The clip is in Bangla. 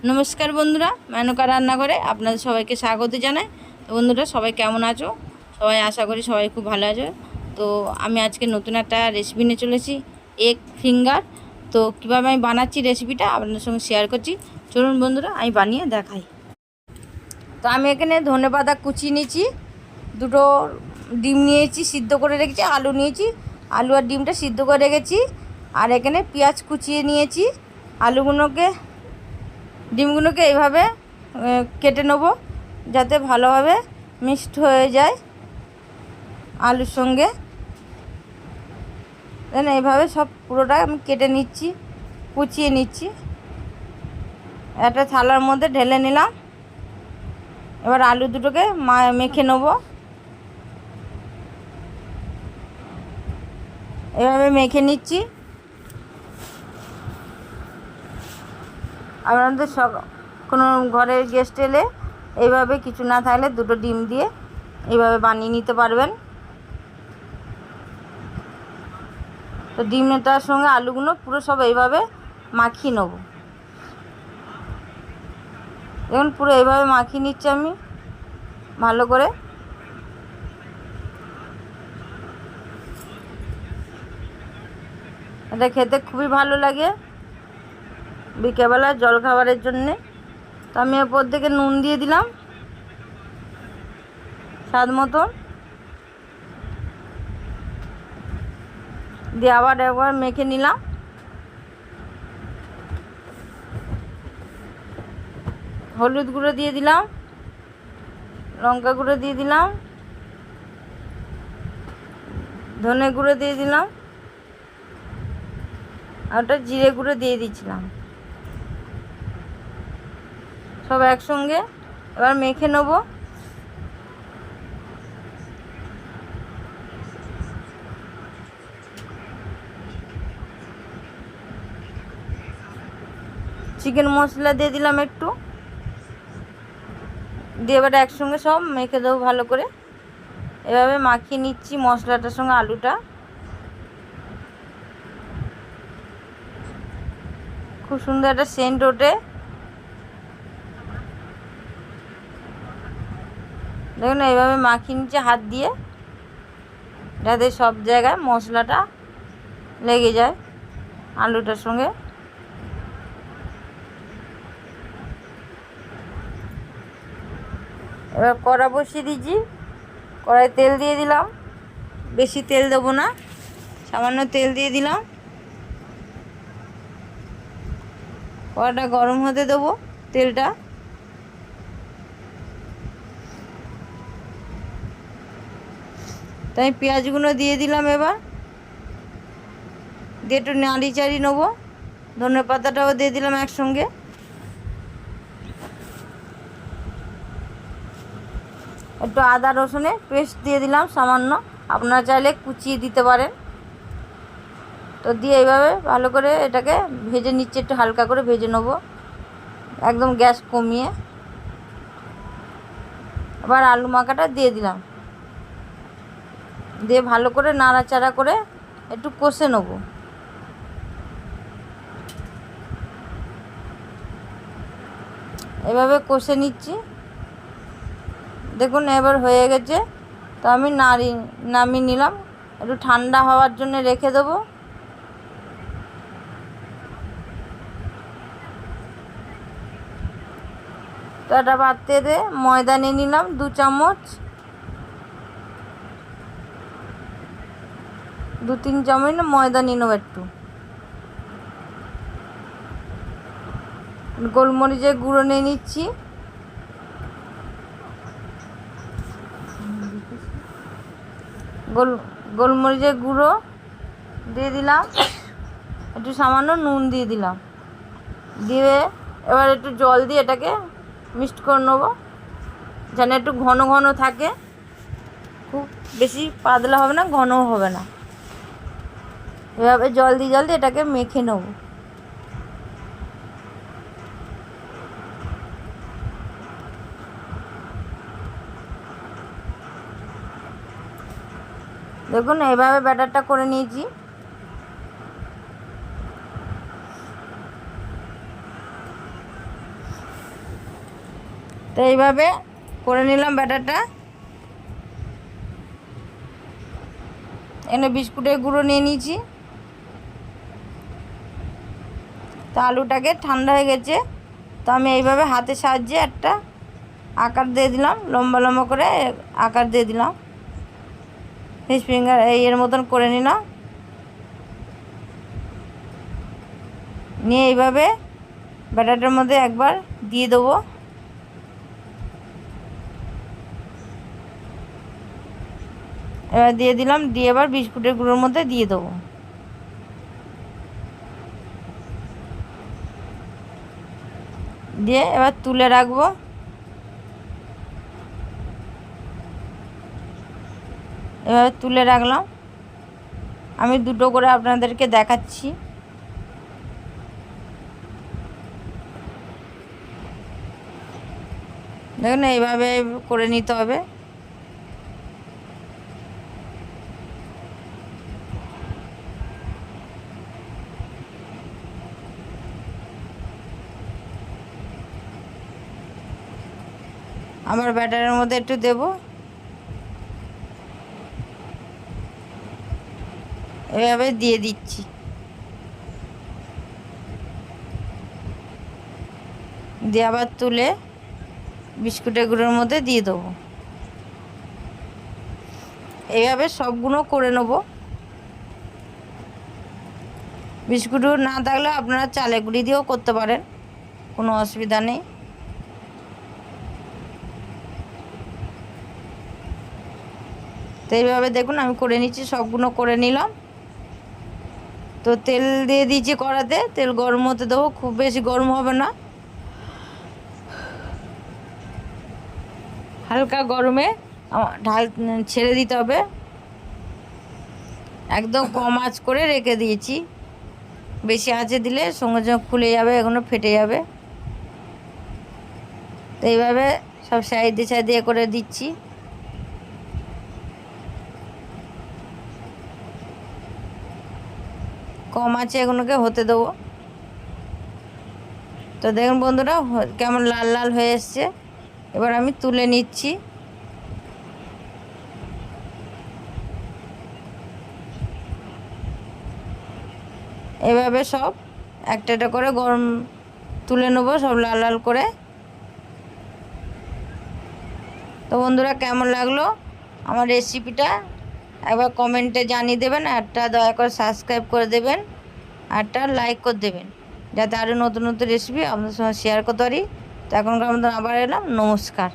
নমস্কার বন্ধুরা, মেনকা রান্নাঘরে আপনাদের সবাইকে স্বাগত জানাই। তো বন্ধুরা, সবাই কেমন আছো? সবাই আশা করি সবাই খুব ভালো আছো। তো আমি আজকে নতুন একটা রেসিপি নিয়ে চলেছি, এগ ফিঙ্গার। তো কীভাবে আমি বানাচ্ছি রেসিপিটা আপনাদের সঙ্গে শেয়ার করছি। চলুন বন্ধুরা, আমি বানিয়ে দেখাই। তো আমি এখানে ধনেপাতা কুচিয়ে নিয়েছি, দুটো ডিম নিয়েছি, সিদ্ধ করে রেখেছি, আলু নিয়েছি, আলু আর ডিমটা সিদ্ধ করে রেখেছি। আর এখানে পেঁয়াজ কুচিয়ে নিয়েছি। ডিমগুলোকে এইভাবে কেটে নেব, যাতে ভালোভাবে মিক্সড হয়ে যায় আলুর সঙ্গে। দেন এইভাবে সব পুরোটা আমি কেটে নিচ্ছি, কুচিয়ে নিচ্ছি। একটা থালার মধ্যে ঢেলে নিলাম। এবার আলু দুটোকে মেখে নেব। এভাবে মেখে নিচ্ছি। আপনাদের কোনো ঘরে গেস্ট এলে এইভাবে কিছু না থাকলে দুটো ডিম দিয়ে এইভাবে বানিয়ে নিতে পারবেন। তো ডিমটার সঙ্গে আলুগুলো পুরো সব এইভাবে মাখিয়ে নেব। দেখুন পুরো এইভাবে মাখিয়ে নিচ্ছি আমি ভালো করে। এটা খেতে খুবই ভালো লাগে বিকেলবেলা জলখাবারের জন্যে। তো আমি এরপর থেকে নুন দিয়ে দিলাম স্বাদ মতন, দিয়ে আবার একবার মেখে নিলাম। হলুদ গুঁড়ো দিয়ে দিলাম, লঙ্কা গুঁড়ো দিয়ে দিলাম, ধনে গুঁড়ো দিয়ে দিলাম, আর ওটা জিরে গুঁড়ো দিয়ে দিয়েছিলাম। সব একসঙ্গে এবার মেখে নেব। চিকেন মশলা দিয়ে দিলাম একটু, দিয়ে এবার একসঙ্গে সব মেখে দেবো ভালো করে। এভাবে মাখিয়ে নিচ্ছি মশলাটার সঙ্গে আলুটা। খুব সুন্দর একটা সেন্ট ওঠে। দেখুন এইভাবে মাখিয়ে নিচ্ছে হাত দিয়ে, যাতে সব জায়গায় মশলাটা লেগে যায় আলুটার সঙ্গে। এবার কড়া বসিয়ে দিয়েছি, কড়াই তেল দিয়ে দিলাম। বেশি তেল দেবো না, সামান্য তেল দিয়ে দিলাম। কড়াটা গরম হতে দেবো তেলটা। তাই পেঁয়াজগুলো দিয়ে দিলাম। এবার দিয়ে একটু নাড়ি চাড়ি নেবো। ধনে পাতাটাও দিয়ে দিলাম একসঙ্গে। একটু আদা রসুনের পেস্ট দিয়ে দিলাম সামান্য, আপনারা চাইলে কুচিয়ে দিতে পারেন। তো দিয়ে এইভাবে ভালো করে এটাকে ভেজে নিচ্ছে, একটু হালকা করে ভেজে নেবো, একদম গ্যাস কমিয়ে। এবার আলু মাখাটা দিয়ে দিলাম, দিয়ে ভালো করে নাড়াচাড়া করে একটু কষে নেব। এভাবে কষে নিচ্ছি। দেখুন এবার হয়ে গেছে। তো আমি নামিয়ে নিলাম, একটু ঠান্ডা হওয়ার জন্য রেখে দেবো। তো একটা পাত্রে ময়দা নিয়ে নিলাম 2 চামচ, 2-3 চামচ ময়দা নিয়ে নেবো। একটু গোলমরিচের গুঁড়ো নিয়ে নিচ্ছি, গোলমরিচের গুঁড়ো দিয়ে দিলাম, একটু সামান্য নুন দিয়ে দিলাম। দিয়ে এবার একটু জল দিয়ে এটাকে মিক্সড করে নেবো, যেন একটু ঘন ঘন থাকে। খুব বেশি পাতলা হবে না, ঘনও হবে না। এভাবে জল দিয়ে এটাকে মেখে নেব। দেখুন এইভাবে ব্যাটারটা করে নিয়েছি। তো এইভাবে করে নিলাম ব্যাটারটা। এখানে বিস্কুটের গুঁড়ো নিয়ে নিয়েছি। তো আলুটাকে ঠান্ডা হয়ে গেছে, তো আমি এইভাবে হাতের সাহায্যে একটা আকার দিয়ে দিলাম, লম্বা লম্বা করে আকার দিয়ে দিলাম, ফিশ ফিঙ্গার এর মতন করে নিলাম। নিয়ে এইভাবে ব্যাটারটার মধ্যে একবার দিয়ে দেবো। এবার দিয়ে দিলাম, দিয়ে এবার বিস্কুটের গুঁড়োর মধ্যে দিয়ে দেবো। দিয়ে এবার তুলে রাখবো। এবার তুলে রাখলাম। আমি দুটো করে আপনাদেরকে দেখাচ্ছি। দেখুন এইভাবে করে নিতে হবে। আবার ব্যাটারের মধ্যে একটু দেব। এভাবে দিয়ে দিচ্ছি। দিয়ে আবার তুলে বিস্কুটের গুঁড়োর মধ্যে দিয়ে দেবো। এইভাবে সবগুলো করে নেব। বিস্কুট না থাকলে আপনারা চালের গুঁড়ি দিয়েও করতে পারেন, কোনো অসুবিধা নেই। তো এইভাবে দেখুন আমি করে নিচ্ছি, সবগুলো করে নিলাম। তো তেল দিয়ে দিয়েছি কড়াতে, তেল গরম হতে দেবো, খুব বেশি গরম হবে না, হালকা গরমে ঢাল ছেড়ে দিতে হবে। একদম কম আঁচ করে রেখে দিয়েছি, বেশি আঁচে দিলে সঙ্গে সঙ্গে খুলে যাবে, এগুলো ফেটে যাবে। তো এইভাবে সব সাইডে করে দিচ্ছি। কম আছে এগুলোকে হতে দেবো। তো দেখুন বন্ধুরা কেমন লাল লাল হয়ে এসছে। এবার আমি তুলে নিচ্ছি। এভাবে সব একটা একটা করে গরম তুলে নেবো, সব লাল লাল করে। তো বন্ধুরা কেমন লাগলো আমার রেসিপিটা একবার কমেন্টে জানিয়ে দেবেন। একটা দয়া করে সাবস্ক্রাইব করে দেবেন, একটা লাইক করে দেবেন, যাতে আরও নতুন নতুন রেসিপি আপনাদের সঙ্গে শেয়ার করতে পারি। তো এখনকার মতন আবার এলাম, নমস্কার।